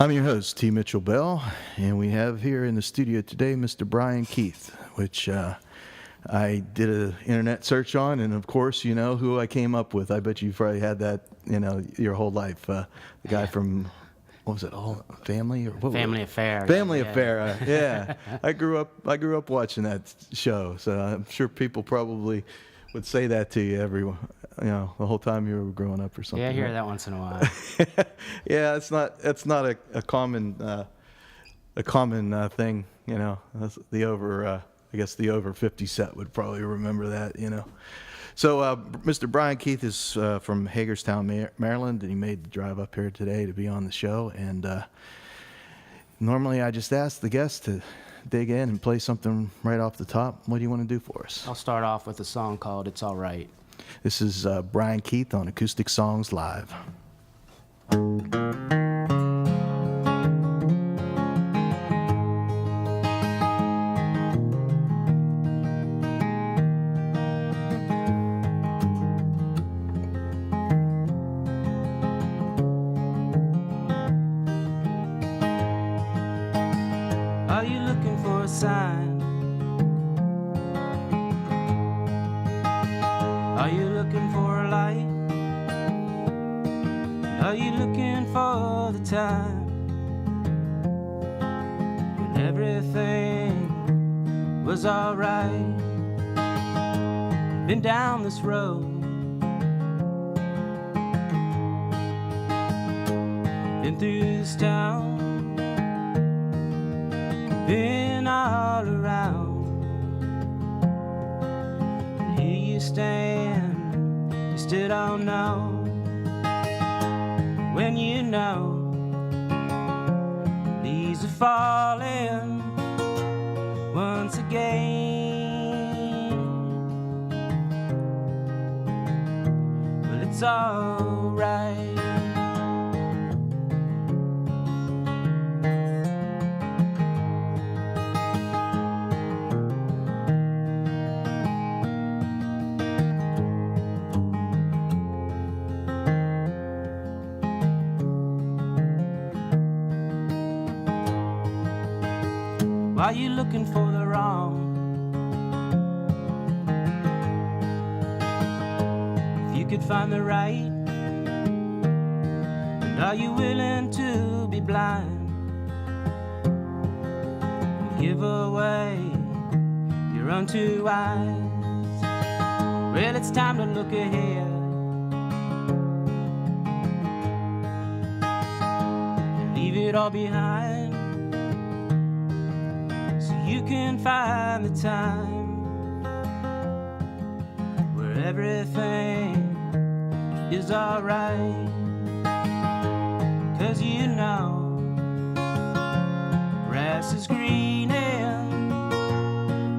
I'm your host, T. Mitchell Bell, and we have here in the studio today Mr. Brian Keith, which I did an internet search on, and of course, you know who I came up with. I bet you've probably had that, your whole life. The guy from, what was it, All Family? Or what Family Affair. Family Affair, yeah. I grew up watching that show, so I'm sure people probably would say that to you the whole time you were growing up or something. Yeah, I hear right? that once in a while. Yeah, it's not a common thing, That's I guess the over 50 set would probably remember that, So Mr. Brian Keith is from Hagerstown, Maryland, and he made the drive up here today to be on the show. And normally I just ask the guests to dig in and play something right off the top. What do you want to do for us? I'll start off with a song called It's All Right. This is Brian Keith on Acoustic Songs Live. Are you looking for a sign? Are you looking for a light? Are you looking for the time when everything was alright? Been down this road, been through this town, been all around. And here you stand, you still don't know. When you know leaves are falling once again. Well, it's alright. Are you looking for the wrong? If you could find the right, and are you willing to be blind and give away your own two eyes? Well, it's time to look ahead and leave it all behind. You can find the time where everything is alright. 'Cause you know grass is greening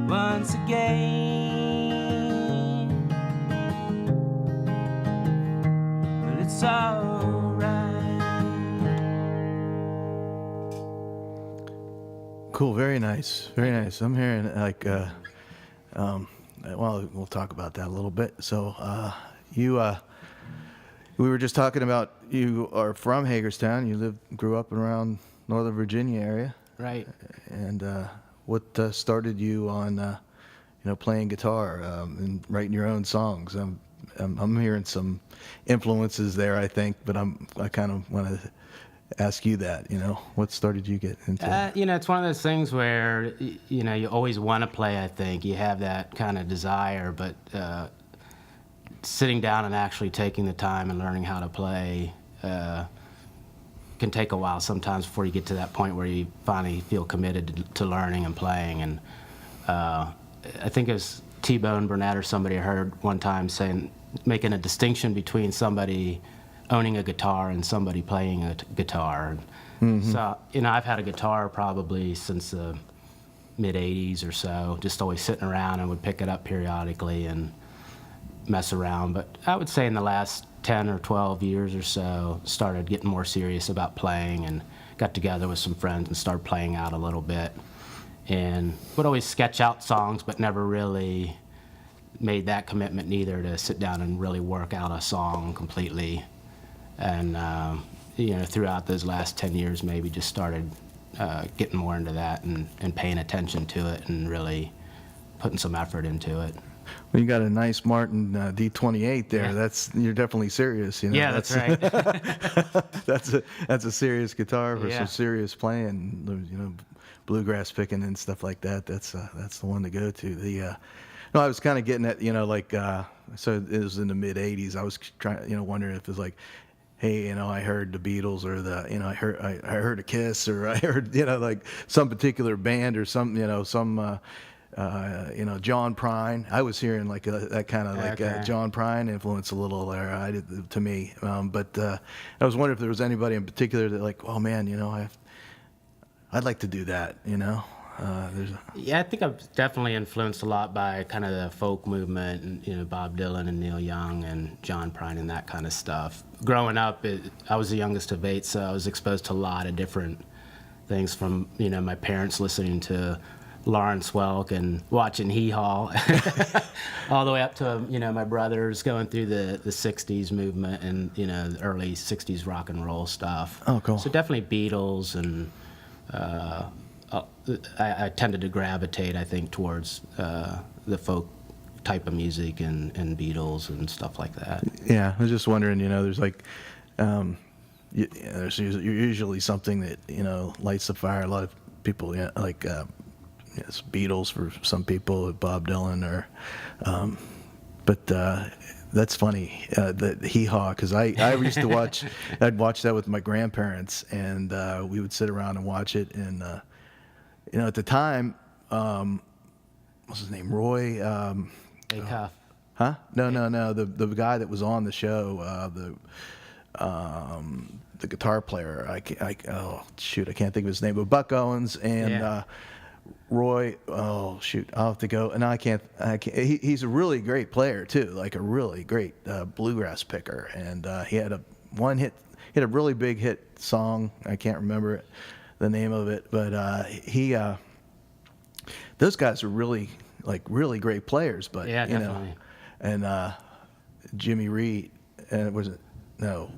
once again. But it's alright. Cool, very nice, very nice. I'm hearing well, we'll talk about that a little bit. So, we were just talking about you are from Hagerstown. You grew up around Northern Virginia area, Right. and what started you on, playing guitar and writing your own songs? I'm hearing some influences there, I think, but I kind of want to ask you that, what started you get into it? It's one of those things where, you always want to play, I think. You have that kind of desire, but sitting down and actually taking the time and learning how to play can take a while sometimes before you get to that point where you finally feel committed to learning and playing. And I think it was T-Bone Burnett or somebody I heard one time making a distinction between somebody owning a guitar and somebody playing a guitar. Mm-hmm. So, I've had a guitar probably since the mid-'80s or so, just always sitting around, and would pick it up periodically and mess around. But I would say in the last 10 or 12 years or so, started getting more serious about playing and got together with some friends and started playing out a little bit. And would always sketch out songs, but never really made that commitment neither to sit down and really work out a song completely. And throughout those last 10 years, maybe just started getting more into that and paying attention to it and really putting some effort into it. Well, you got a nice Martin D28 there. Yeah. You're definitely serious. Yeah, that's right. that's a serious guitar for Yeah. some serious playing. Bluegrass picking and stuff like that. That's the one to go to. No, I was kind of getting at so it was in the mid '80s. I was trying wondering if it was like, hey, I heard the Beatles or I heard a Kiss or I heard like some particular band or some John Prine. I was hearing like that kind of Okay. John Prine influence a little there to me. But I was wondering if there was anybody in particular that like, oh man, I'd like to do that. Yeah, I think I'm definitely influenced a lot by kind of the folk movement and Bob Dylan and Neil Young and John Prine and that kind of stuff. Growing up, I was the youngest of 8, so I was exposed to a lot of different things from my parents listening to Lawrence Welk and watching Hee Haw, all the way up to my brothers going through the 60s movement and the early 60s rock and roll stuff. Oh, cool. So definitely Beatles and. I tended to gravitate, I think, towards the folk type of music and Beatles and stuff like that. Yeah, I was just wondering, there's like, there's usually something that, lights the fire. A lot of people, it's Beatles for some people, Bob Dylan, or, but that's funny, the Hee Haw, because I used to watch, I'd watch that with my grandparents, and we would sit around and watch it, and, at the time, what's his name, Roy? Acuff. Huh? No. The guy that was on the show, the guitar player. I can't think of his name. But Buck Owens and Roy. Oh shoot, I'll have to go. And I can't. He's a really great player too, like a really great bluegrass picker. And he had he had a really big hit song. I can't remember the name of it, but those guys are really great players. But Yeah, definitely. and Jimmy Reed, and was it? No,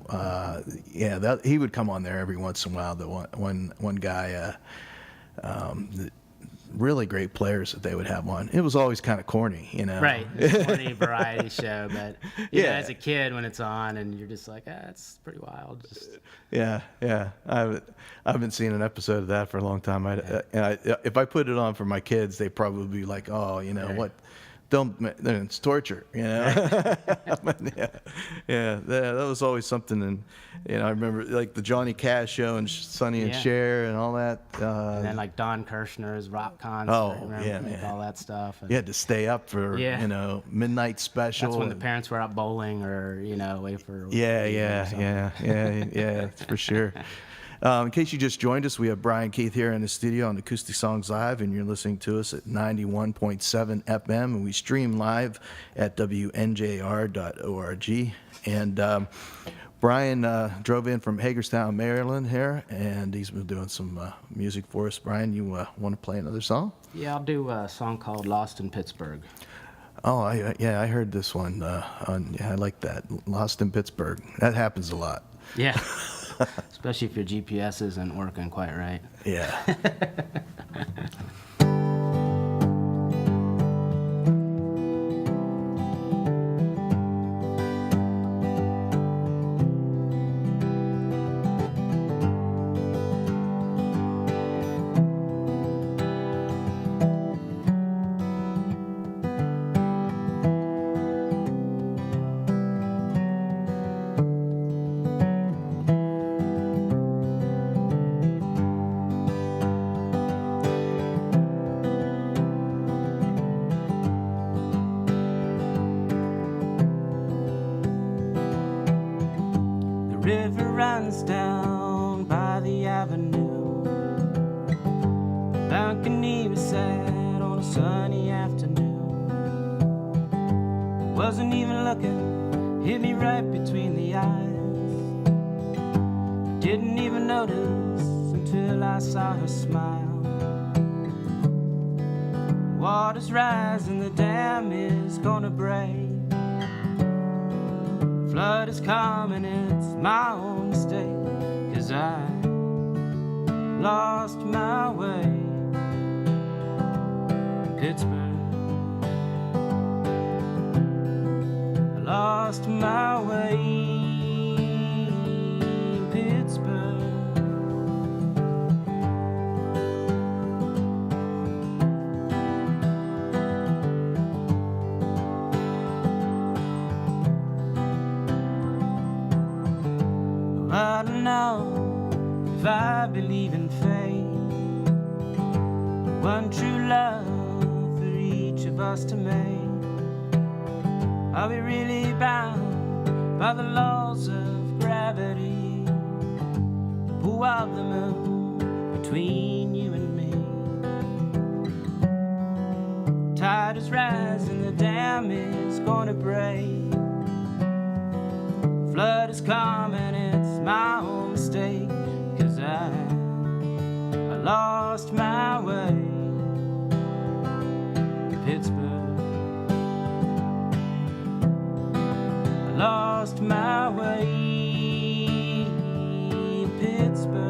he would come on there every once in a while. The one guy, really great players that they would have on. It was always kind of corny, Right, it's a funny variety show, but as a kid when it's on and you're just like, it's pretty wild. Yeah. I haven't seen an episode of that for a long time. If I put it on for my kids, they probably be like, oh, what? It's torture, But, that was always something. And I remember like the Johnny Cash show and Sonny and Cher and all that. And then like Don Kirshner's rock concert. Oh, remember, yeah, man. all that stuff. And you had to stay up for midnight special. that's when the parents were out bowling or away for. Yeah, for sure. In case you just joined us, we have Brian Keith here in the studio on Acoustic Songs Live, and you're listening to us at 91.7 FM, and we stream live at WNJR.org. And Brian drove in from Hagerstown, Maryland here, and he's been doing some music for us. Brian, you want to play another song? Yeah, I'll do a song called Lost in Pittsburgh. Oh, I heard this one. I like that. Lost in Pittsburgh. That happens a lot. Yeah. Especially if your GPS isn't working quite right. Yeah. River runs down by the avenue. The balcony was sad on a sunny afternoon. Wasn't even looking, hit me right between the eyes. Didn't even notice until I saw her smile. Water's rising, the dam is gonna break. Flood is coming, it's my own mistake. 'cause I lost my way in Pittsburgh. I lost my way in Pittsburgh. I don't know if I believe in fate, one true love for each of us to make. Are we really bound by the laws of gravity, the pull of the moon between you and me? Tide is rising, the dam is gonna break. Flood is coming, it's my own mistake, 'cause I lost my way in Pittsburgh. I lost my way in Pittsburgh.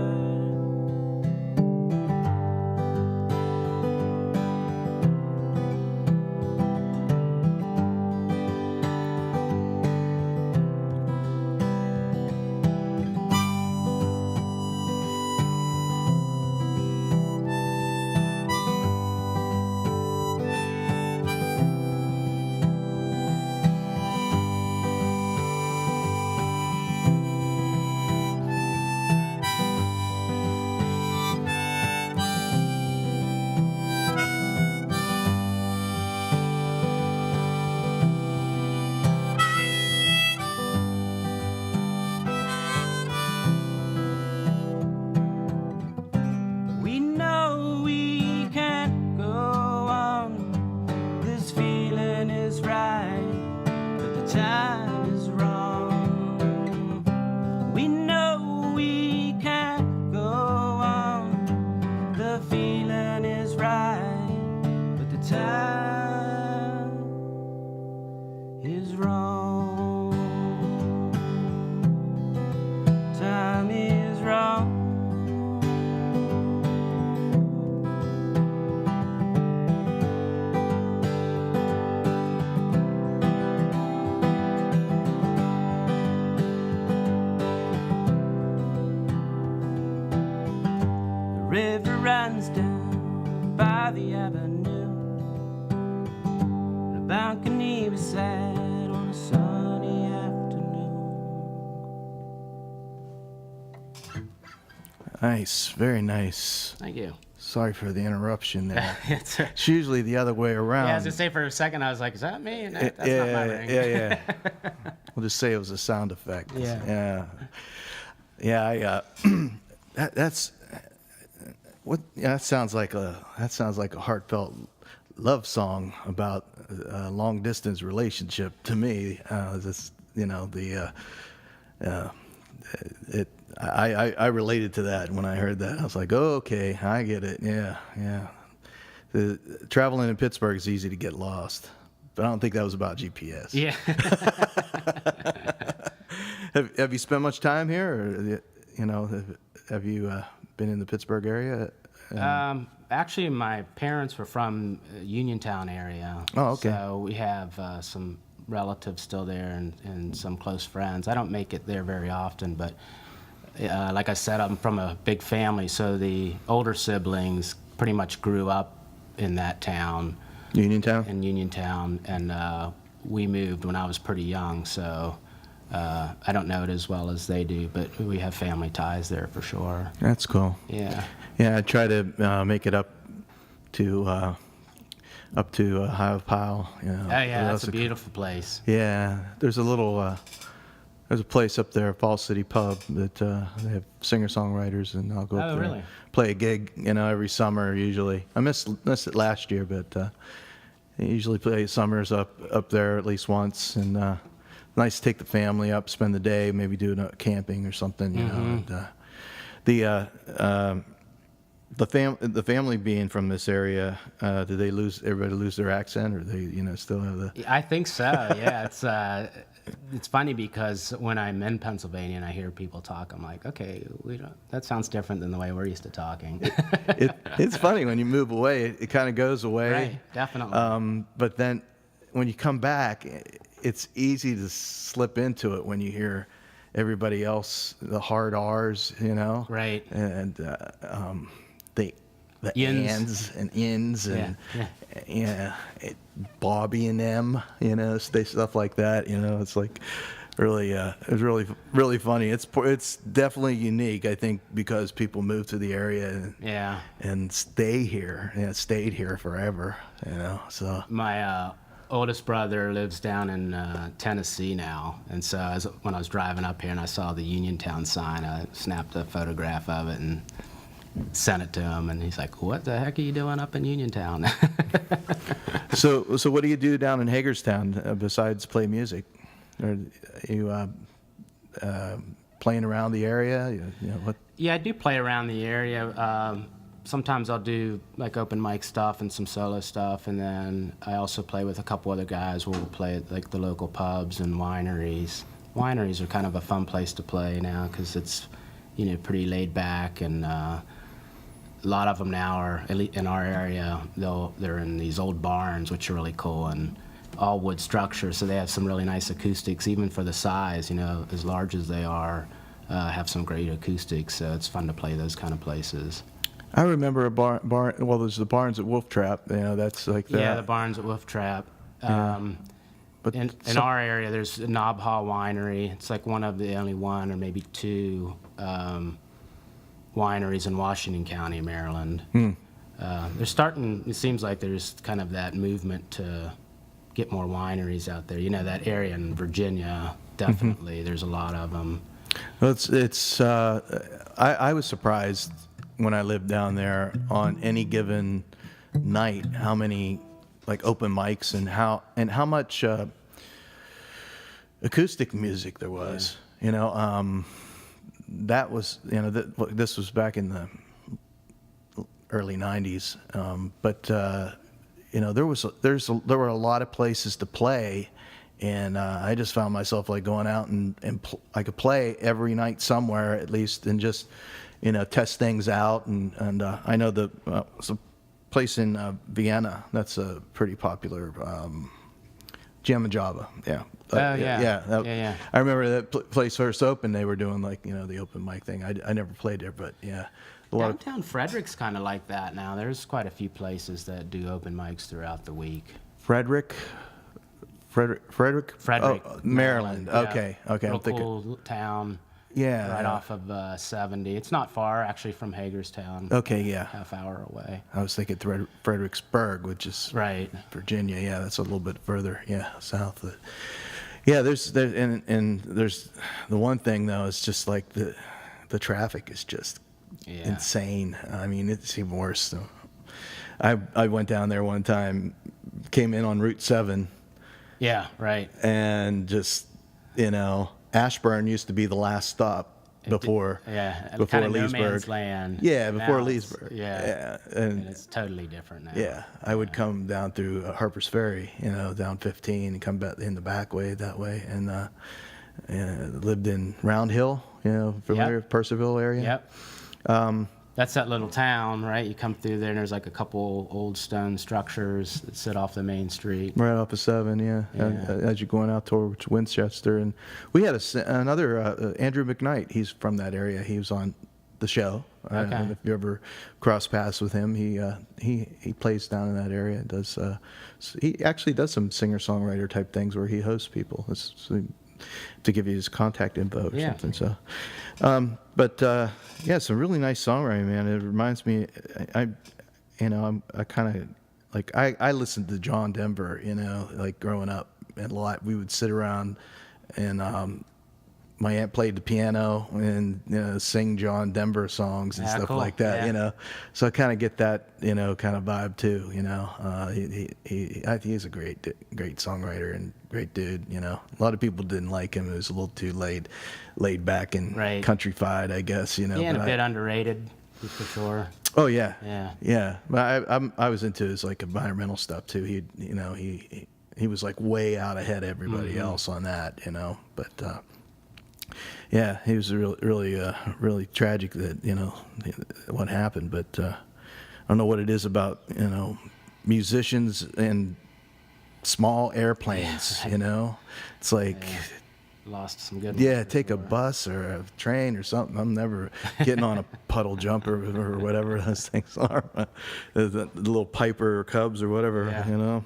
We know we can't go on. This feeling is right, but the time is wrong. We know we can't go on. The feeling is right, but the time is wrong. Time is wrong. The river runs down by the avenue. On a balcony we sat on a sunny afternoon. Nice, very nice. Thank you. Sorry for the interruption there. It's It's usually the other way around. Yeah, I was gonna say for a second, I was like, "Is that me?" And that's not my yeah, ring. yeah. We'll just say it was a sound effect. Yeah. Yeah. That's what. Yeah, that sounds like a heartfelt love song about a long distance relationship to me. I related to that when I heard that. I was like, oh, okay, I get it. Yeah. Traveling in Pittsburgh is easy to get lost, but I don't think that was about GPS. Yeah. Have you spent much time here, or have you been in the Pittsburgh area? Actually, my parents were from Uniontown area. Oh, okay. So we have some relatives still there and some close friends. I don't make it there very often, but like I said, I'm from a big family, so the older siblings pretty much grew up in that town. Uniontown? In Uniontown, and we moved when I was pretty young, so I don't know it as well as they do, but we have family ties there for sure. That's cool. Yeah. Yeah, I try to make it up to Ohio Pile. Oh yeah, that's a beautiful place. Yeah, there's a place up there, Fall City Pub, that they have singer-songwriters, and I'll go up there really? and play a gig, every summer usually. I missed it last year, but they usually play summers up there at least once, and nice to take the family up, spend the day, maybe do camping or something, And, the family being from this area, did everybody lose their accent, or they still have the? I think so. Yeah, it's funny because when I'm in Pennsylvania and I hear people talk, I'm like, okay, that sounds different than the way we're used to talking. It's funny when you move away, it kind of goes away. Right, definitely. But then when you come back, it's easy to slip into it when you hear everybody else, the hard R's, Right. and the Yins. ands and ins and Yeah. Bobby and them, stuff like that. It's like really, it's really funny. It's definitely unique, I think, because people move to the area and stayed here forever. So My oldest brother lives down in Tennessee now, and so when I was driving up here and I saw the Uniontown sign, I snapped a photograph of it and sent it to him, and he's like, "What the heck are you doing up in Uniontown?" So what do you do down in Hagerstown besides play music? Are you playing around the area? What? Yeah, I do play around the area. Sometimes I'll do like open mic stuff and some solo stuff, and then I also play with a couple other guys where we'll play at like the local pubs and wineries. Wineries are kind of a fun place to play now because it's pretty laid back, and a lot of them now are, at least in our area, they're in these old barns, which are really cool, and all wood structures, so they have some really nice acoustics, even for the size, as large as they are, have some great acoustics, so it's fun to play those kind of places. I remember a barn. Well, there's the barns at Wolf Trap. That's like that. Yeah, the barns at Wolf Trap. But in our area, there's a Knob Hall Winery. It's like one of the only one or maybe two wineries in Washington County, Maryland. They're starting. It seems like there's kind of that movement to get more wineries out there. That area in Virginia, definitely. There's a lot of them. Well, I was surprised when I lived down there on any given night how many like open mics and how much acoustic music there was. That was this was back in the early '90s, but there were a lot of places to play. And I just found myself like going out and I could play every night somewhere at least, and just test things out. And I know there's a place in Vienna that's a pretty popular Jam and Java. Yeah. Yeah. I remember that place first opened. They were doing like the open mic thing. I never played there, but yeah. Downtown Frederick's kind of like that now. There's quite a few places that do open mics throughout the week. Frederick. Oh, Maryland. Yeah. Okay. Real I'm thinking. Cool town. Yeah. Right off of 70. It's not far actually from Hagerstown. Okay. Yeah. Half hour away. I was thinking Fredericksburg, which is right. Virginia. Yeah, that's a little bit further. Yeah, south. Yeah, there's the one thing though. It's just like the traffic is just insane. I mean, it's even worse. So I went down there one time, came in on Route 7. Yeah, right. And just, Ashburn used to be the last stop before kind of Leesburg. No man's land. Yeah, before now Leesburg. Yeah. And it's totally different now. Yeah, I would come down through Harper's Ferry, down 15 and come back in the back way that way. And lived in Round Hill, familiar with Purcellville area? Yep. That's that little town, right? You come through there, and there's like a couple old stone structures that sit off the main street. Right off of 7, yeah. As you're going out towards Winchester. And we had another, Andrew McKnight. He's from that area. He was on the show. Okay. And if you ever cross paths with him, he plays down in that area. He actually does some singer-songwriter type things where he hosts people. To give you his contact info or something. So, some really nice songwriting, man. It reminds me, I kind of like I listened to John Denver, like growing up, and a lot. We would sit around, and my aunt played the piano and sing John Denver songs and stuff like that. Yeah. So I kind of get that kind of vibe too. I think he's a great songwriter and great dude. A lot of people didn't like him. It was a little too laid back and countrified, I guess. Yeah, and a bit underrated for sure. Oh yeah. But I was into his like environmental stuff too. he was like way out ahead of everybody else on that, you know. But yeah, he was really tragic that, you know, what happened. But I don't know what it is about, you know, musicians and small airplanes, you know. It's like, Lost some good yeah, ones take a before. bus or a train or something. I'm never getting on a puddle jumper or whatever those things are, the little Piper or Cubs or whatever, Yeah. you know.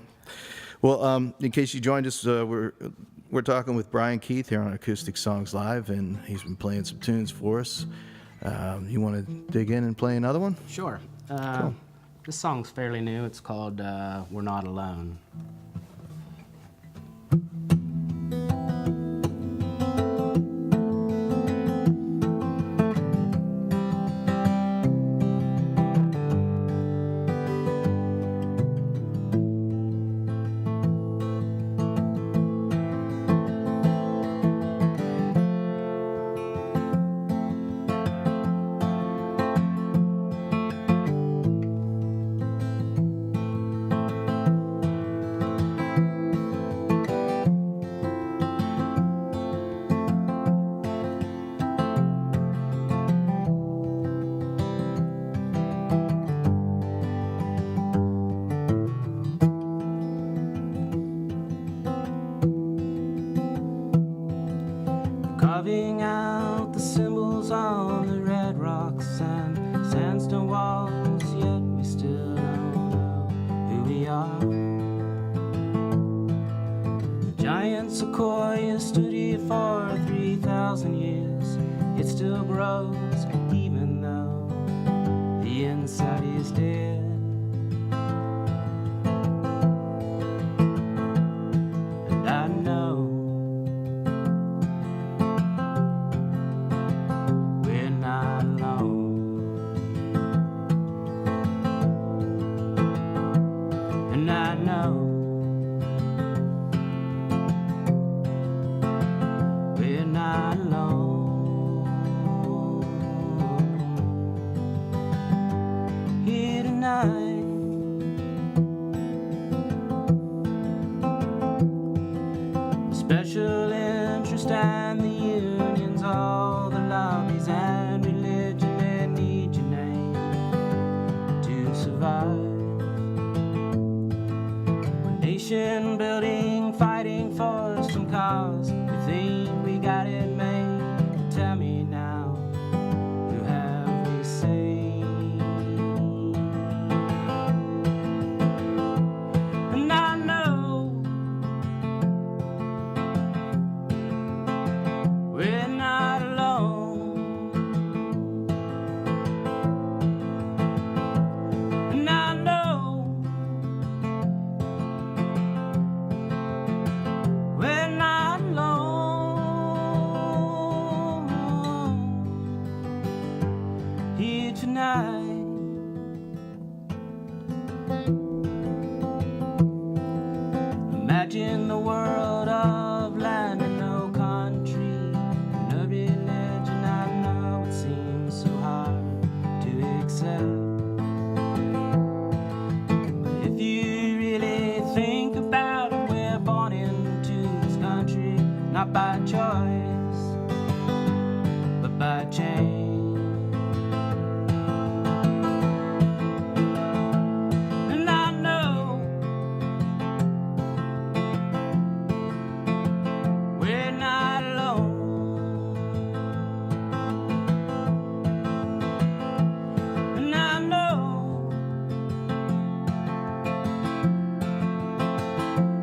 Well, in case you joined us, we're talking with Brian Keith here on Acoustic Songs Live, and he's been playing some tunes for us. You want to dig in and play another one? Sure. Cool. This song's fairly new. It's called We're Not Alone. Carving out the symbols on the red rocks and sandstone walls, yet we still don't know who we are. The giant sequoia stood here for 3,000 years. It still grows, even though the inside is dead. And I know we're not alone. And I know we're not alone. Here tonight, special interest and the unions, all the lobbies and religion, they need your name to survive. We're nation building, fighting for some cause. We think we got it made. Tell me now, who have we saved? And I know we're not alone. And I know we're not alone. Here tonight, imagine the world of land and no country, no religion. I know it seems so hard to accept, but if you really think about it, we're born into this country not by choice, but by change. And I know we're not alone. And I know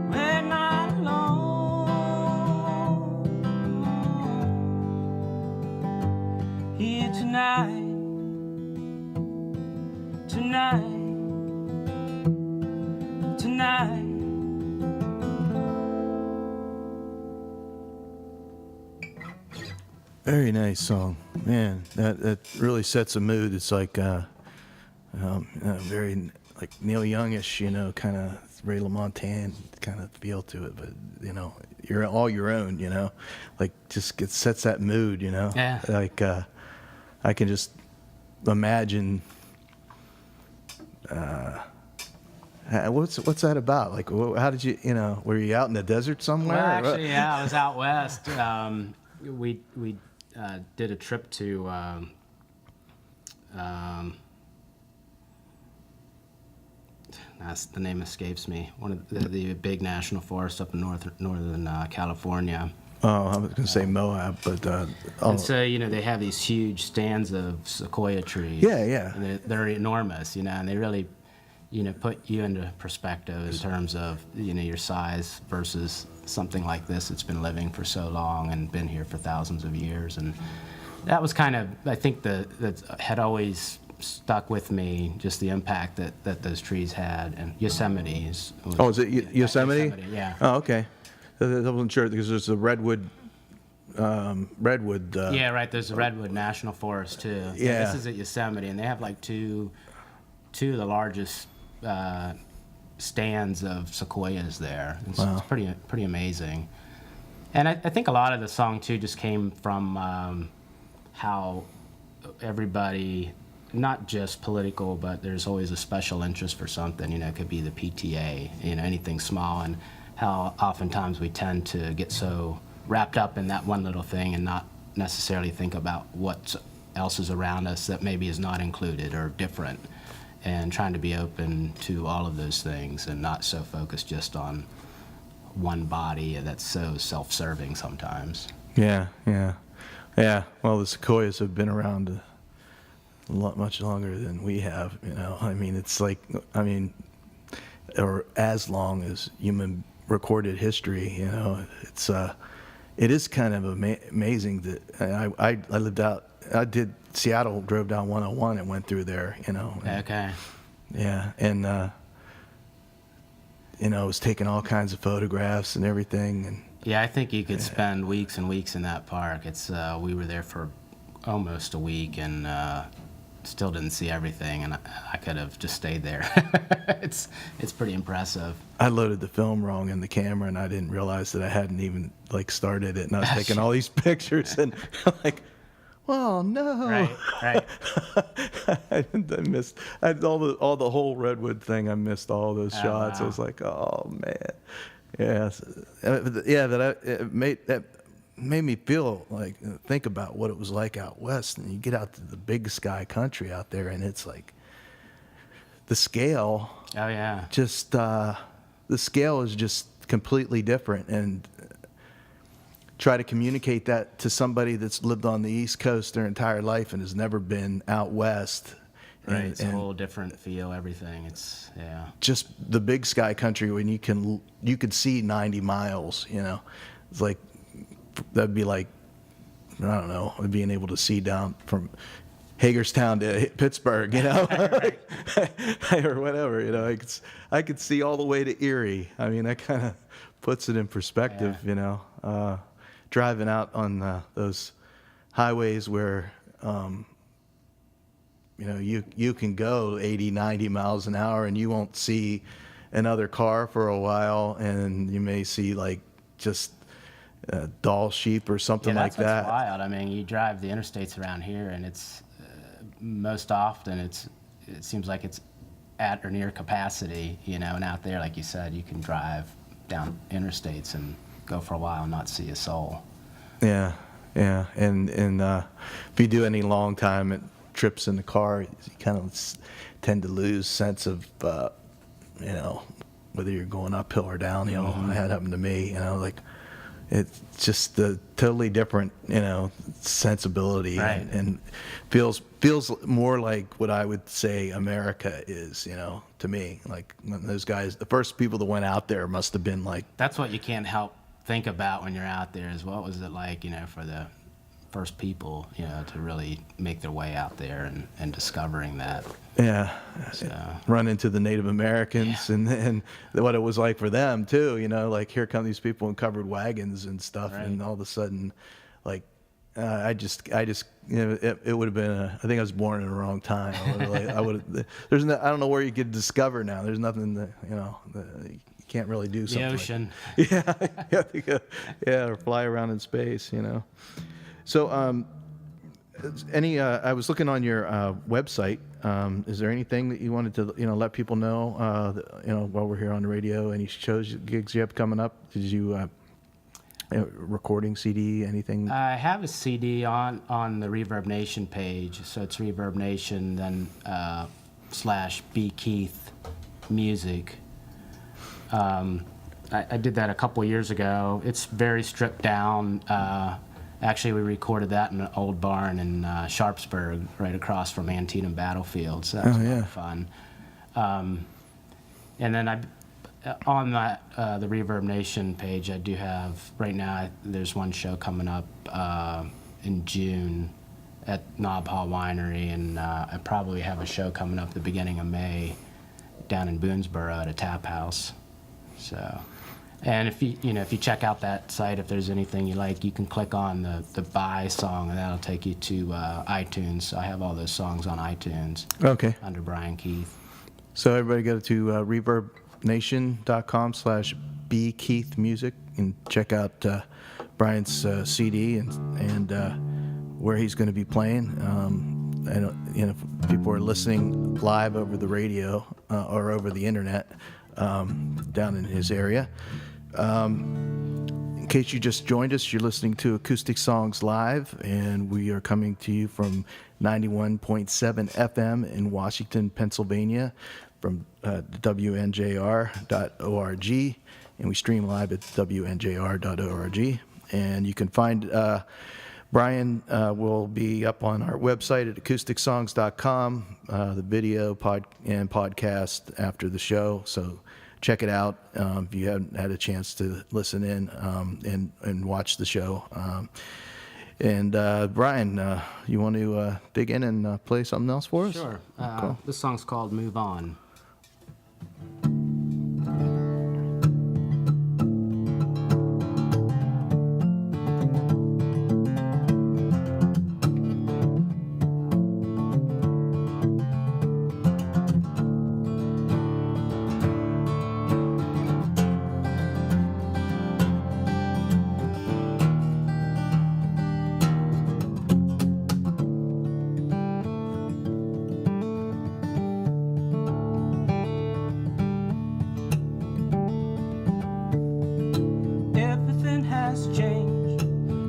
we're not alone. Here tonight, tonight, tonight. Very nice song, man. That really sets a mood. It's like very like Neil Youngish, you know, kind of Ray LaMontagne kind of feel to it. But you know, you're all your own, you know, like just it sets that mood, you know. Yeah. Like I can just imagine What's that about? Like, how did you, were you out in the desert somewhere? Well, or what? actually, yeah, I was out west. We did a trip to the name escapes me. One of the big national forests up in northern California. Oh, I was gonna say Moab, but And so, they have these huge stands of sequoia trees. Yeah, yeah. And they're enormous, and they really, put you into perspective in terms of, your size versus something like this that's been living for so long and been here for thousands of years. And that was kind of, I think, that had always stuck with me, just the impact that those trees had. And Yosemite is. is it Yosemite? Yeah. Oh, okay. I wasn't sure because there's a redwood. Yeah, right. There's the Redwood National Forest too. Yeah. This is at Yosemite, and they have like two of the largest stands of sequoias there. It's pretty amazing. And I think a lot of the song too just came from how everybody, not just political, but there's always a special interest for something. It could be the PTA, anything small, and how oftentimes we tend to get so wrapped up in that one little thing and not necessarily think about what else is around us that maybe is not included or different, and trying to be open to all of those things and not so focused just on one body that's so self-serving sometimes. Yeah. Well, the sequoias have been around a lot much longer than we have. I mean, it's like, or as long as human recorded history. It is kind of amazing that I lived out. I did Seattle, drove down 101 and went through there. Okay. Yeah, and was taking all kinds of photographs and everything. And yeah, I think you could spend weeks and weeks in that park. It's we were there for almost a week and still didn't see everything, and I could have just stayed there. It's pretty impressive. I loaded the film wrong in the camera, and I didn't realize that I hadn't even started it, and I was taking all these pictures, and I'm like, well, no. Right. I missed all the whole redwood thing. I missed all those shots. Wow. I was like, oh man, it made me feel like, think about what it was like out west, and you get out to the big sky country out there, and it's like the scale. Oh yeah. Just the scale is just completely different, and try to communicate that to somebody that's lived on the East Coast their entire life and has never been out west. Right, it's a whole different feel, everything. It's, just the big sky country when you could see 90 miles, It's like, that'd be like, I don't know, being able to see down from Hagerstown to Pittsburgh, Right. or whatever, I could see all the way to Erie. I mean, that kind of puts it in perspective, driving out on those highways where, you can go 80, 90 miles an hour and you won't see another car for a while, and you may see like just doll sheep or something like that. That's wild. I mean, you drive the interstates around here, and it's most often it seems like it's at or near capacity, and out there, like you said, you can drive down interstates and go for a while and not see a soul. Yeah, and if you do any long time trips in the car, you kind of tend to lose sense of whether you're going uphill or downhill. Mm-hmm. That happened to me. Like it's just a totally different sensibility, Right. and feels more like what I would say America is. To me, like when those guys, the first people that went out there must have been like. That's what you can't help think about when you're out there, is what was it like, for the first people, to really make their way out there and discovering that. Yeah, So, run into the Native Americans and what it was like for them too. Like here come these people in covered wagons and stuff, Right. and all of a sudden, like I just it would have been I think I was born in the wrong time. I would have. I don't know where you could discover now. There's nothing that you can't really do something. the ocean. Or fly around in space. So I was looking on your website. Is there anything that you wanted to, let people know, while we're here on the radio? Any shows, gigs you have coming up? Did you recording CD, anything? I have a CD on the Reverb Nation page, so it's Reverb Nation, then / B Keith Music. I did that a couple years ago. It's very stripped down. Actually, we recorded that in an old barn in Sharpsburg, right across from Antietam Battlefield. So that was a lot of fun. And then on that the Reverb Nation page, I do have right now. There's one show coming up in June at Knob Hall Winery, and I probably have a show coming up the beginning of May down in Boonesboro at a tap house. So. And if you check out that site, if there's anything you like, you can click on the buy song, and that'll take you to iTunes. So I have all those songs on iTunes. Okay. Under Brian Keith. So everybody go to reverbnation.com/B Keith Music and check out Brian's CD and where he's going to be playing. And if people are listening live over the radio or over the internet down in his area. In case you just joined us, you're listening to Acoustic Songs Live, and we are coming to you from 91.7 FM in Washington, Pennsylvania, from WNJR.org, and we stream live at WNJR.org. And you can find Brian will be up on our website at acousticsongs.com, the video and podcast after the show. So check it out if you haven't had a chance to listen in and watch the show. And Brian, you want to dig in and play something else for us? Sure. Cool. This song's called Move On.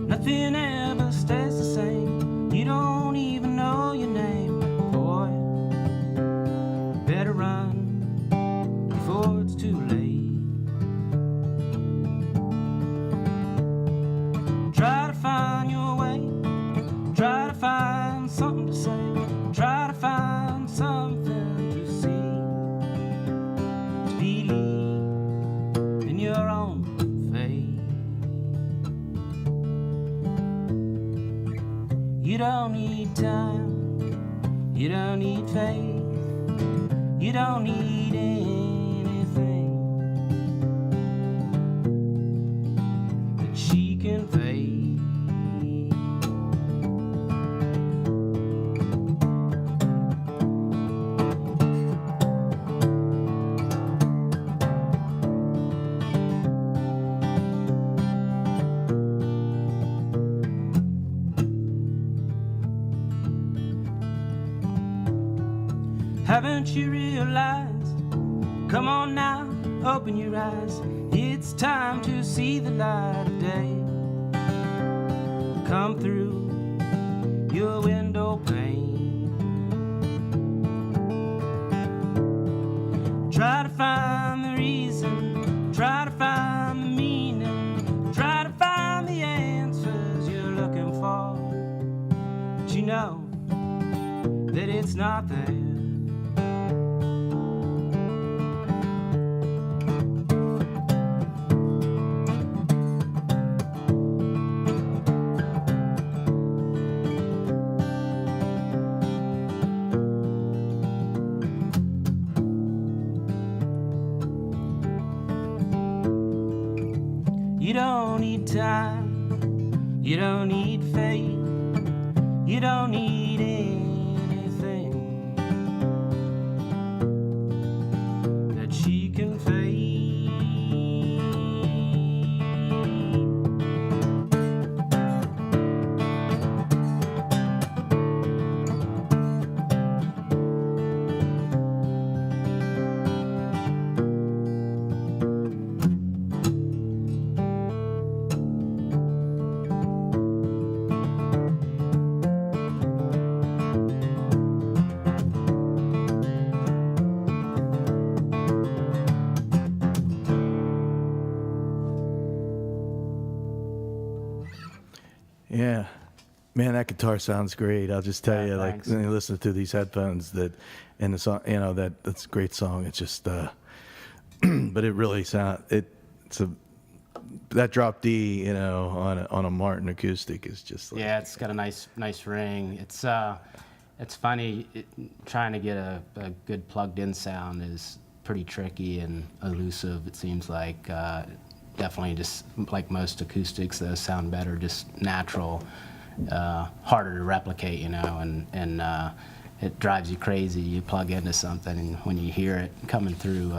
Nothing ever stays the same. You don't even know your name, boy. Better run before it's too late. Try to find your way. Try to find something to say. Try to find something to see. To believe in your own fate. You don't need time, you don't need faith, you don't need anything that she can fade. Haven't you realized? Come on now, open your eyes. It's time to see the light of day. Come through your window pane. Try to find the reason, try to find the meaning, try to find the answers you're looking for. But you know that it's not there. You don't need time, you don't need faith, you don't need anything that she can fade. Man, that guitar sounds great. I'll just tell Yeah, you, like, thanks. when you listen to these headphones, and the song, that's a great song. It's just, but it really that drop D, on a Martin acoustic is just like, Yeah, it's got a nice ring. It's funny, trying to get a good plugged-in sound is pretty tricky and elusive. It seems like definitely just like most acoustics, those sound better, just natural, harder to replicate, and it drives you crazy. You plug into something, and when you hear it coming through,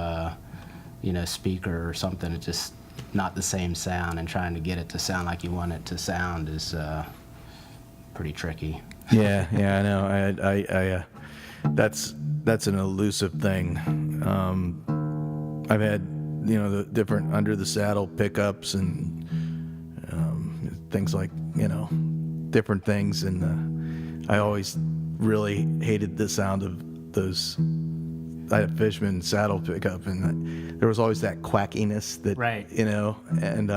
speaker or something, it's just not the same sound, and trying to get it to sound like you want it to sound is pretty tricky. yeah, I know. That's an elusive thing. I've had, the different under the saddle pickups and things like, different things, and I always really hated the sound of those. I had a Fishman saddle pickup, and there was always that quackiness that, Right. And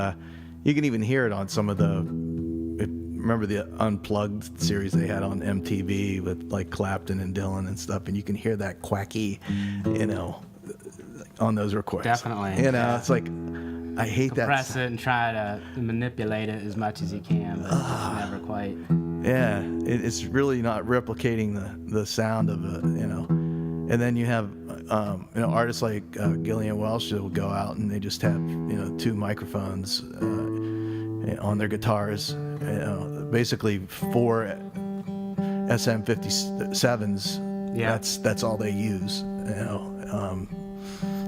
you can even hear it on some of remember the Unplugged series they had on MTV with like Clapton and Dylan and stuff, and you can hear that quacky, on those recordings. Definitely. Yeah. It's like, I hate Compress that. it and try to manipulate it as much as you can, but it's just never quite. Yeah, it's really not replicating the sound of it, And then you have, artists like Gillian Welch that will go out and they just have, 2 microphones on their guitars, basically 4 SM57s. Yeah. That's all they use,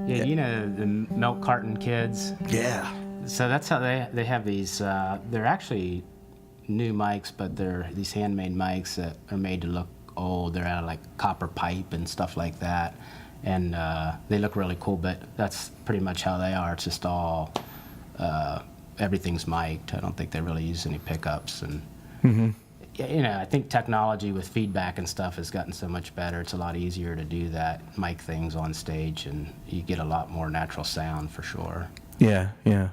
Yeah, the milk carton kids. Yeah. So that's how they have these. They're actually new mics, but they're these handmade mics that are made to look old. They're out of like copper pipe and stuff like that, and they look really cool. But that's pretty much how they are. It's just all everything's mic'd. I don't think they really use any pickups, and I think technology with feedback and stuff has gotten so much better. It's a lot easier to do that, mic things on stage, and you get a lot more natural sound for sure. Yeah, and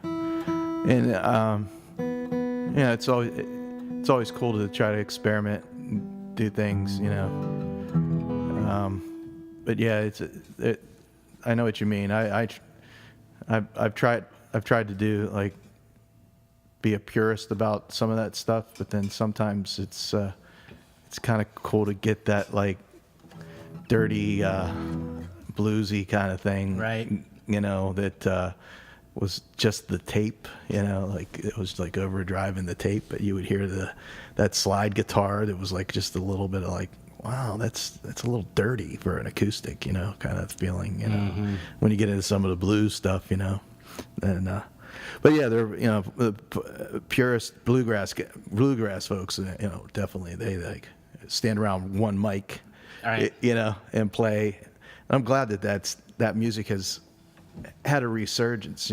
it's always cool to try to experiment, and do things, But yeah, I know what you mean. I've tried to do like be a purist about some of that stuff, but then sometimes it's kind of cool to get that like dirty bluesy kind of thing, Right. That was just the tape, like it was like overdriving the tape, but you would hear that slide guitar that was like just a little bit of like, wow, that's a little dirty for an acoustic, kind of feeling, when you get into some of the blues stuff, and but yeah, they're the purist bluegrass folks, definitely they like stand around one mic, Right. and play. And I'm glad that music has had a resurgence,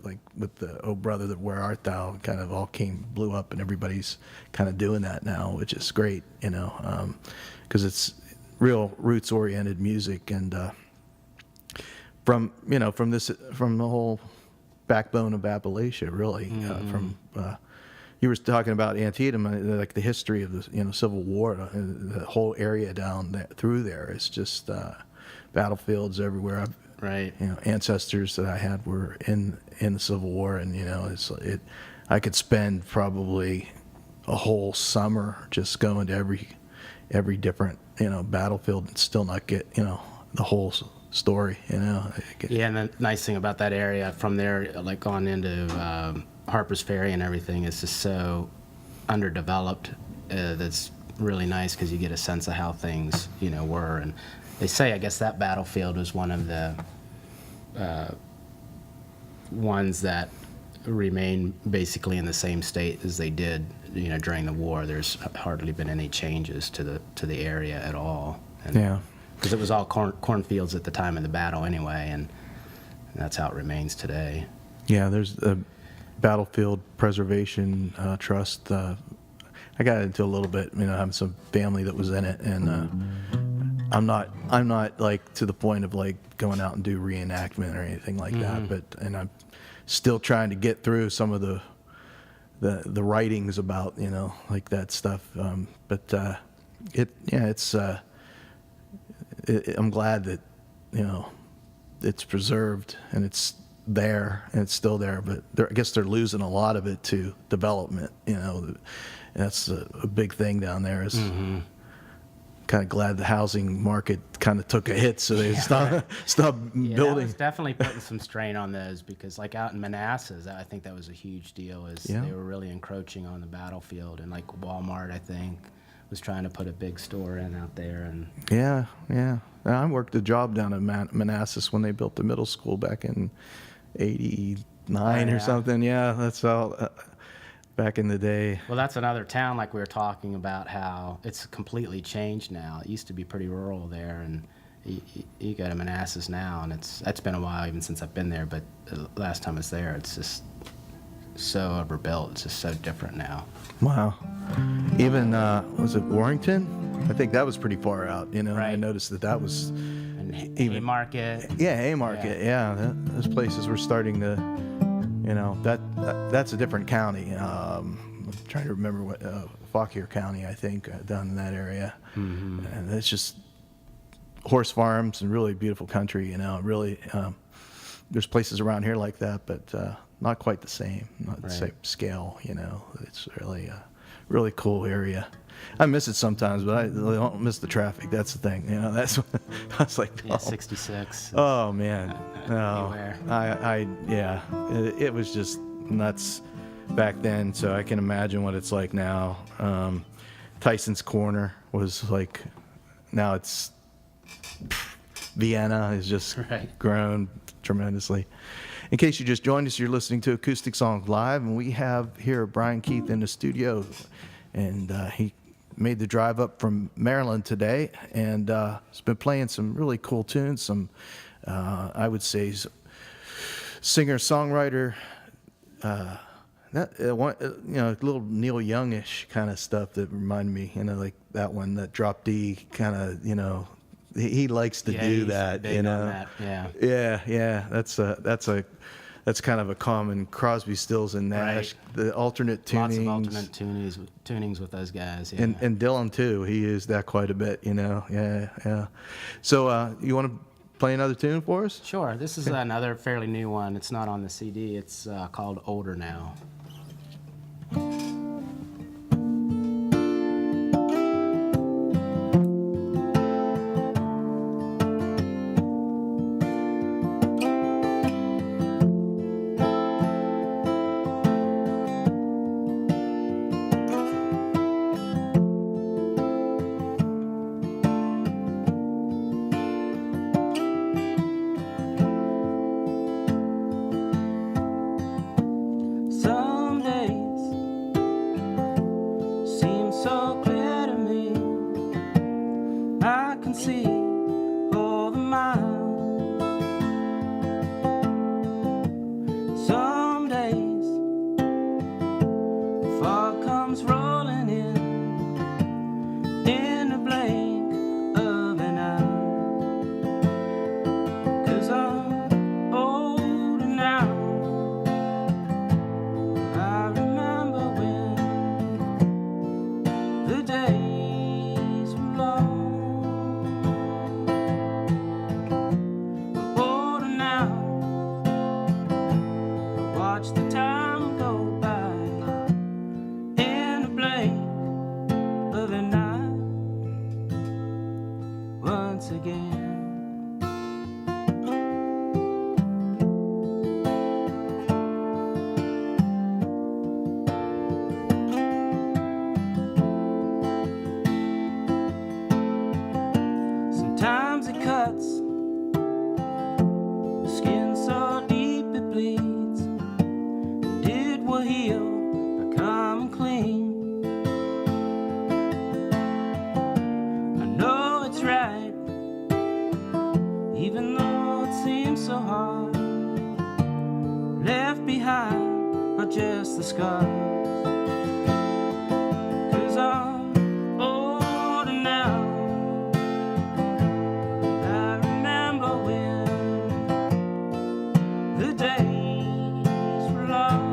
like with the "Oh Brother, Where Art Thou" kind of all blew up, and everybody's kind of doing that now, which is great, because it's real roots oriented music, and from the whole backbone of Appalachia, really, from you were talking about Antietam, like the history of the Civil War, the whole area down through there is just battlefields everywhere. Right. Ancestors that I had were in the Civil War, and I could spend probably a whole summer just going to every different battlefield and still not get the whole story. Yeah, and the nice thing about that area from there, like on into Harper's Ferry and everything, is just so underdeveloped. That's really nice because you get a sense of how things were. And they say, I guess that battlefield was one of the ones that remain basically in the same state as they did, during the war. There's hardly been any changes to the area at all. And, Yeah. because it was all cornfields at the time of the battle anyway, and that's how it remains today. Yeah, there's a Battlefield Preservation Trust. I got into a little bit, having some family that was in it, and I'm not like to the point of like going out and do reenactment or anything like that, and I'm still trying to get through some of the the writings about, like that stuff. I'm glad that, it's preserved and it's there and it's still there, but I guess they're losing a lot of it to development. That's a big thing down there. Is kind of glad the housing market kind of took a hit, so they stopped Yeah, that building. was definitely putting some strain on those, because like out in Manassas, I think that was a huge deal. They were really encroaching on the battlefield, and like Walmart, I think, was trying to put a big store in out there. And Yeah. I worked a job down in Manassas when they built the middle school back in '89 or something. Yeah, that's all. Back in the day. Well, that's another town, like we were talking about, how it's completely changed now. It used to be pretty rural there, and you go to Manassas now, and that's been a while even since I've been there, but the last time I was there, it's just so overbuilt. It's just so different now. Wow. Even, was it Warrington? I think that was pretty far out, I Right. noticed that was And even. Haymarket. Yeah, Haymarket, yeah. Those places were starting to, that's a different county. I'm trying to remember what, Fauquier County, I think, down in that area. And it's just horse farms and really beautiful country, really. There's places around here like that, but not quite the same, not the Right. same scale, It's really really cool area. I miss it sometimes, but I don't miss the traffic. That's the thing, that's what I was like, Yeah, 66. oh man, no, Anywhere. yeah, it was just nuts back then. So I can imagine what it's like now. Tyson's Corner was like, now it's Vienna has just Right. grown tremendously. In case you just joined us, you're listening to Acoustic Songs Live, and we have here Brian Keith in the studio, and he made the drive up from Maryland today, and has been playing some really cool tunes, some, I would say, singer-songwriter, little Neil Youngish kind of stuff that reminded me, like that one, that drop D kind of, he likes to Yeah, do he's that, big on that, yeah. Yeah. That's kind of a common Crosby, Stills, and Nash, the alternate tunings. Lots of alternate tunings with those guys. Yeah. And Dylan too. He used that quite a bit, Yeah. So you want to play another tune for us? Sure. This is another fairly new one. It's not on the CD. It's called Older Now. Some days seem so clear to me. I can see all the miles. Some days the fog comes rolling in the blink of an eye. 'Cause I'm older now. I remember when the days were long. I'm older now. I watch the time go by in the blink of an eye. Once again. Sometimes it cuts the skin so deep it bleeds, and it will heal by coming clean. I know it's right, even though it seems so hard. Left behind are just the scars. 'Cause I'm older now. I remember when the days were long.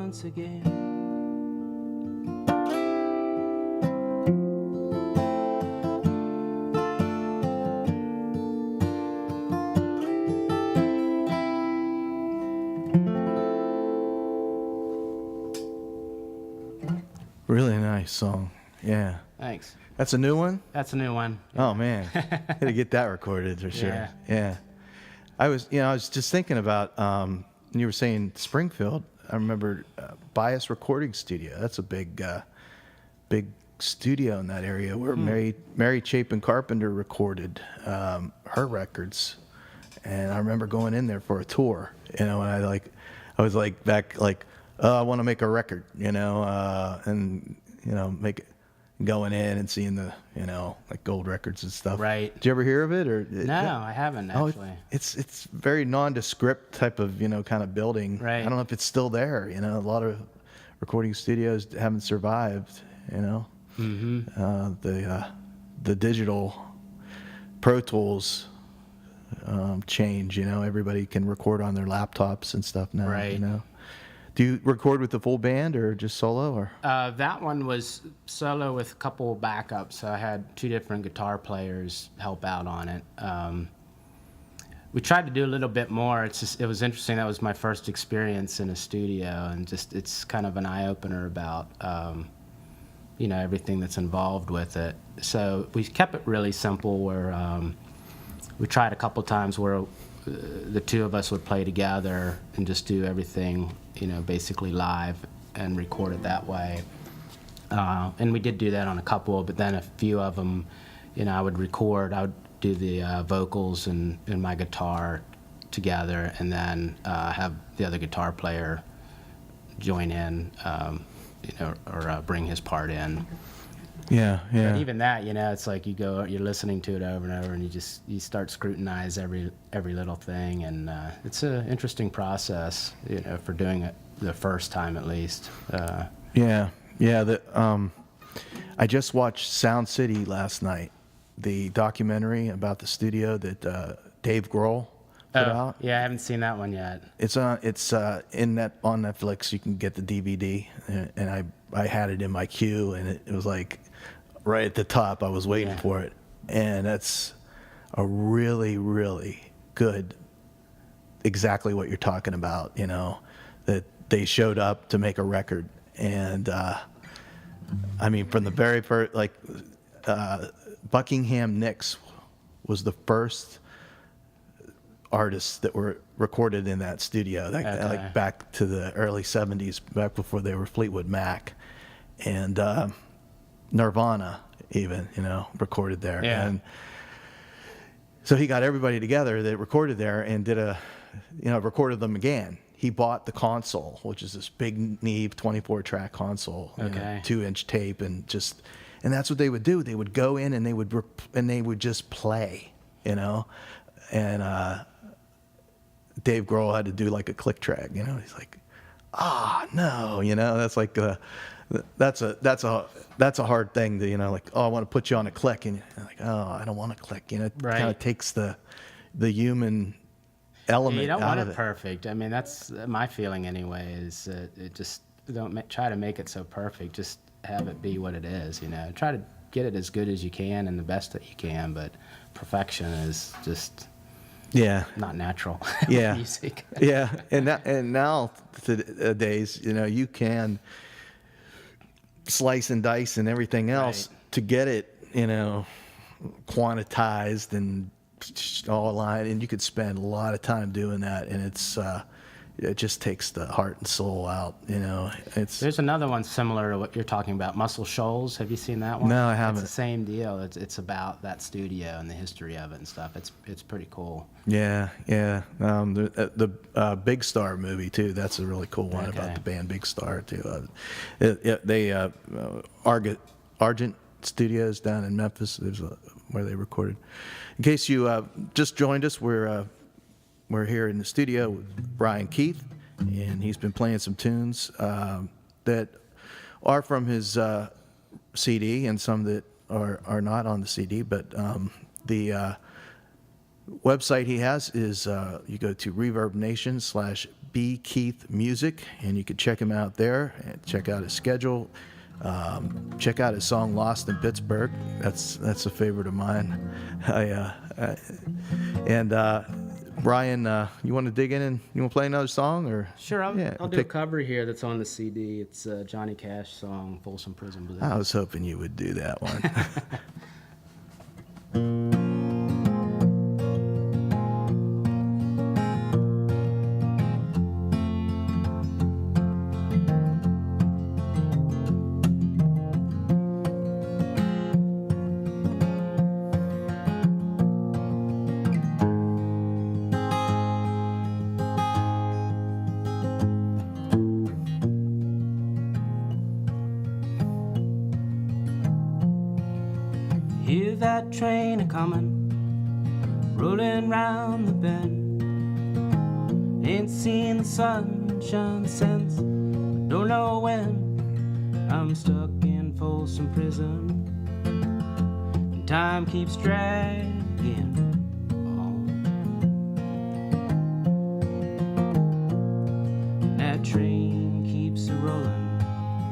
once again. Really nice song. Yeah. Thanks. That's a new one? That's a new one. Oh man, gotta get that recorded for sure. Yeah. Yeah. I was just thinking about you were saying Springfield. I remember Bias Recording Studio. That's a big studio in that area where Mary Chapin Carpenter recorded her records, and I remember going in there for a tour. And I was like back like, oh, I want to make a record, and make it. Going in and seeing the, like gold records and stuff. Right. Did you ever hear of it? Or No, I haven't actually. It's very nondescript type of, kind of building. Right. I don't know if it's still there. A lot of recording studios haven't survived. Mm-hmm. The digital Pro Tools change. Everybody can record on their laptops and stuff now. Right. Do you record with the full band or just solo? Or That one was solo with a couple backups. So I had 2 different guitar players help out on it. We tried to do a little bit more. It was interesting. That was my first experience in a studio, and it's kind of an eye opener about everything that's involved with it. So we kept it really simple. Where we tried a couple times where the 2 of us would play together and just do everything, basically live and record it that way. And we did do that on a couple, but then a few of them, I would do the vocals and my guitar together, and then have the other guitar player join in, or bring his part in. Yeah. But even that, it's like you're listening to it over and over, and you start scrutinize every little thing, and it's an interesting process, for doing it the first time at least. Yeah. I just watched Sound City last night, the documentary about the studio that Dave Grohl put out. Yeah, I haven't seen that one yet. It's on Netflix. You can get the DVD, and I had it in my queue, and it was like right at the top. I was waiting for it, and that's a really, really good. Exactly what you're talking about. That they showed up to make a record, and from the very first, Buckingham Nicks was the first artists that were recorded in that studio, like back to the early 70s, back before they were Fleetwood Mac, and Nirvana even, recorded there. Yeah. And so he got everybody together that recorded there and recorded them again. He bought the console, which is this big Neve 24-track console, 2-inch tape, and that's what they would do. They would go in and they would just play, and Dave Grohl had to do like a click track, He's like, no, that's like that's a hard thing to, like, I want to put you on a click, and you're like, I don't want to click, it right. kind of takes the human element You don't out want of it perfect. That's my feeling anyway. Is it just don't try to make it so perfect. Just have it be what it is. Try to get it as good as you can and the best that you can. But perfection is just not natural. Yeah, music. Yeah, and now today's, you can slice and dice and everything else to get it, quantized and all aligned, and you could spend a lot of time doing that, and it just takes the heart and soul out. There's another one similar to what you're talking about, Muscle Shoals. Have you seen that one? No, I haven't. It's the same deal. It's about that studio and the history of it and stuff. It's pretty cool. Yeah. The Big Star movie too. That's a really cool one about the band Big Star too. They Argent Studios down in Memphis. There's where they recorded. In case you just joined us, we're here in the studio with Brian Keith, and he's been playing some tunes that are from his CD and some that are not on the CD. But the website he has is you go to ReverbNation B. Keith Music, and you can check him out there and check out his schedule. Check out his song "Lost in Pittsburgh." That's a favorite of mine. Brian, you want to dig in and you want to play another song, or? Sure, I'll do a pick- cover here that's on the CD. It's a Johnny Cash song, Folsom Prison Blues. I was hoping you would do that one. Hear that train a-comin', rollin' round the bend. Ain't seen the sunshine since, but don't know when. I'm stuck in Folsom Prison, and time keeps dragging on. That train keeps a-rollin'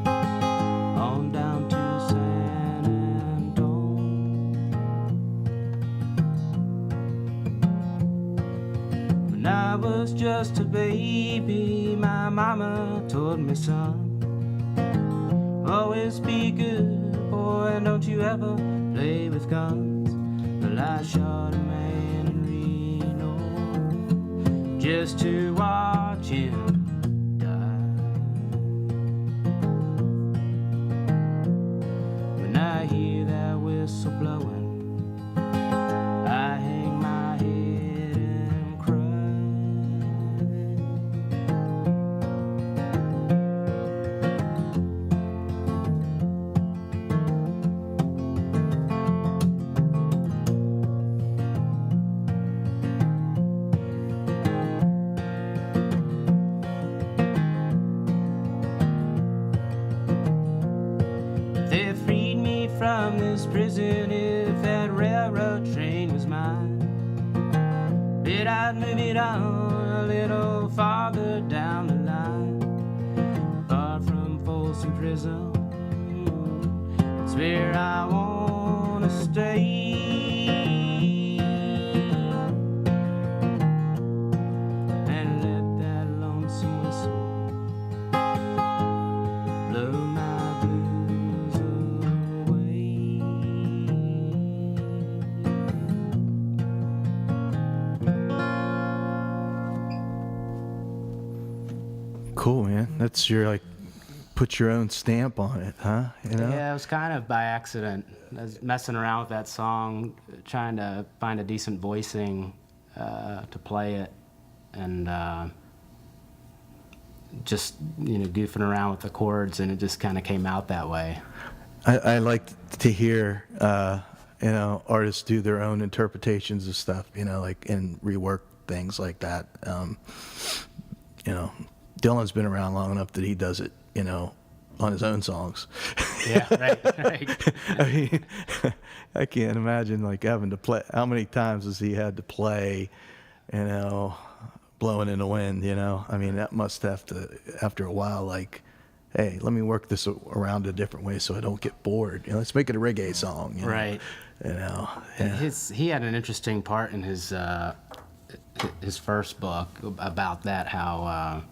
on down to San Antone. When I was just a baby, my mama told me, son, always be good, boy, and don't you ever play with guns. Well, I shot a man in Reno just to watch him die. When I hear that whistle blowing, I hang my head and cry. They freed me from this prison if that railroad train was mine. Bet I'd move it on a little farther down the line, far from Folsom Prison. It's where I wanna stay. And let that lonesome whistle blow my blues away. Cool, man. That's your put your own stamp on it, huh? You know? Yeah, it was kind of by accident. I was messing around with that song, trying to find a decent voicing to play it, and just goofing around with the chords, and it just kind of came out that way. I like to hear artists do their own interpretations of stuff, and rework things like that. Dylan's been around long enough that he does it, on his own songs. Yeah, right. I mean, I can't imagine having to play. How many times has he had to play, blowing in the wind? I mean, that must have to, after a while, hey, let me work this around a different way so I don't get bored. Let's make it a reggae song. Right. Yeah. He had an interesting part in his first book about that, how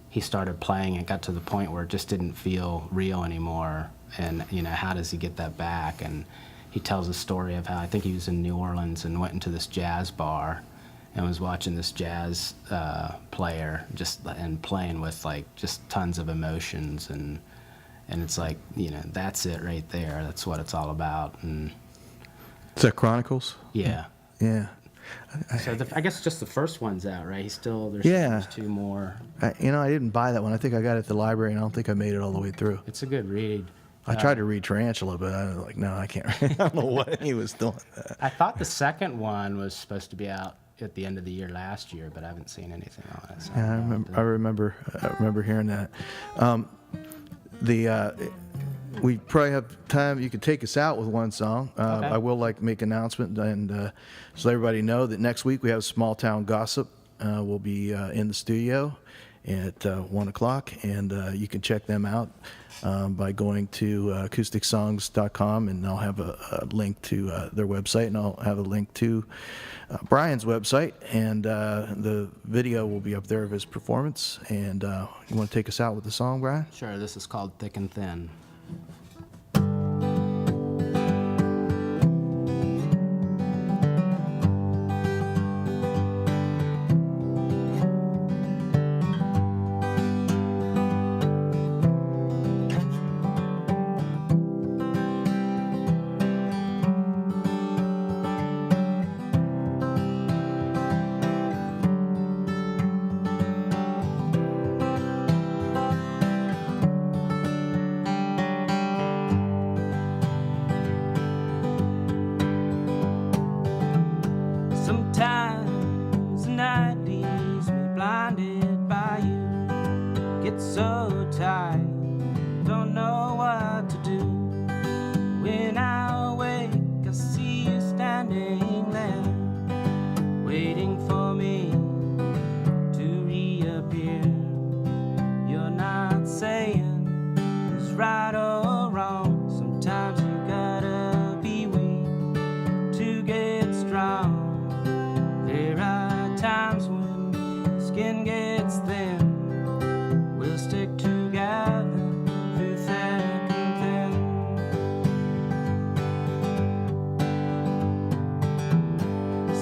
he started playing and got to the point where it just didn't feel real anymore, and how does he get that back? And he tells a story of how I think he was in New Orleans and went into this jazz bar and was watching this jazz player and playing with just tons of emotions, and it's that's it right there. That's what it's all about. And is that Chronicles? yeah. Yeah. So I guess just the first one's out, right? There's Yeah. two more. I didn't buy that one. I think I got it at the library, and I don't think I made it all the way through. It's a good read. I tried to read Tarantula, but I was like, no, I can't. I don't know what he was doing. I thought the second one was supposed to be out at the end of the year last year, but I haven't seen anything on it. So Yeah, I remember hearing that. We probably have time. You could take us out with one song. Okay. I will make an announcement and so let everybody know that next week we have Small Town Gossip. We'll be in the studio, at 1 o'clock, and you can check them out by going to acousticSongs.com, and I'll have a link to their website, and I'll have a link to Brian's website, and the video will be up there of his performance. And you want to take us out with the song, Brian? Sure, this is called Thick and Thin. Sometimes the night leaves me blinded by you. Get so tired, don't know what to do. When I wake, I see you standing there, waiting for me to reappear. You're not saying it's right or wrong. Sometimes you gotta be weak to get strong. There are times when skin gets thin. We'll stick together through thick and thin.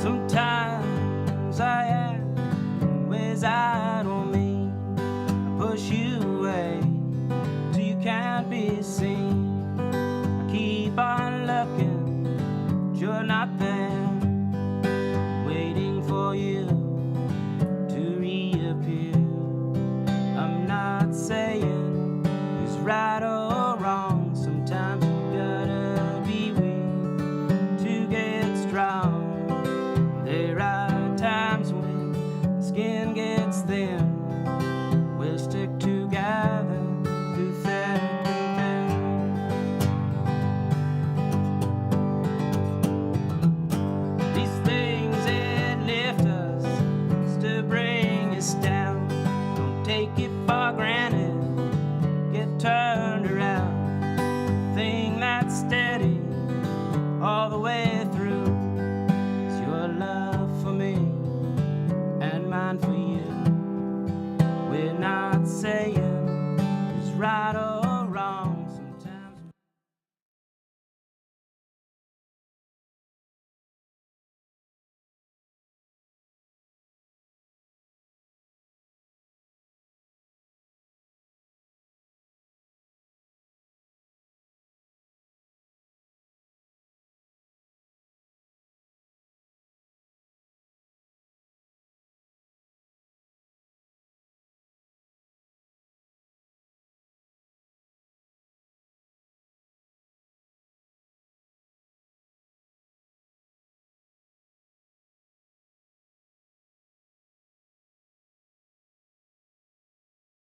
Sometimes I act in ways I don't mean. I push you away till you can't be seen. I keep on looking, but you're not there, waiting for you to reappear. I'm not saying it's right or wrong. Sometimes you gotta be weak to get strong. There are times when skin gets thin. We'll stick together through thick and thin. These things that lift us to bring us down. Don't take it for granted, get turned around. The thing that's steady all the way through is your love for me and mine for you. We're not saying it's right or